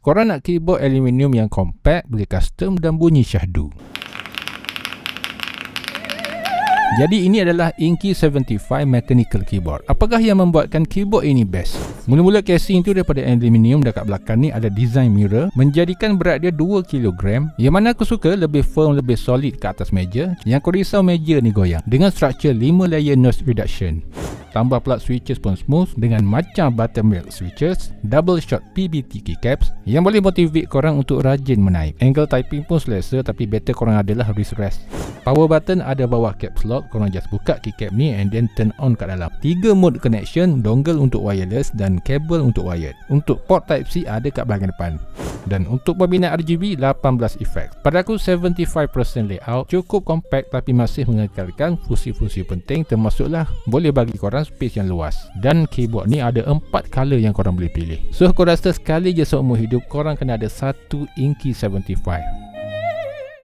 Korang nak keyboard aluminium yang compact, boleh custom dan bunyi syahdu. Jadi ini adalah Inky 75 mechanical keyboard. Apakah yang membuatkan keyboard ini best? Mula-mula casing tu daripada aluminium, dekat belakang ni ada design mirror, menjadikan berat dia 2 kg. Yang mana aku suka lebih firm, lebih solid ke atas meja. Yang aku risau meja ni goyang. Dengan structure 5 layer noise reduction. Tambah pula switches pun smooth dengan macam buttermilk switches, double shot PBT keycaps yang boleh motivate korang untuk rajin menaip. Angle typing pun selesa, tapi better korang adalah wrist rest. Power button ada bawah caps lock, korang just buka keycap ni and then turn on kat dalam. 3 mode connection, dongle untuk wireless dan kabel untuk wired. Untuk port type C ada kat bahagian depan. Dan untuk pembinaan RGB 18 effects. Pada aku 75% layout cukup compact tapi masih mengekalkan fungsi-fungsi penting, termasuklah boleh bagi korang space yang luas. Dan keyboard ni ada 4 color yang korang boleh pilih. So aku rasa sekali je seumur hidup korang kena ada satu Inky 75.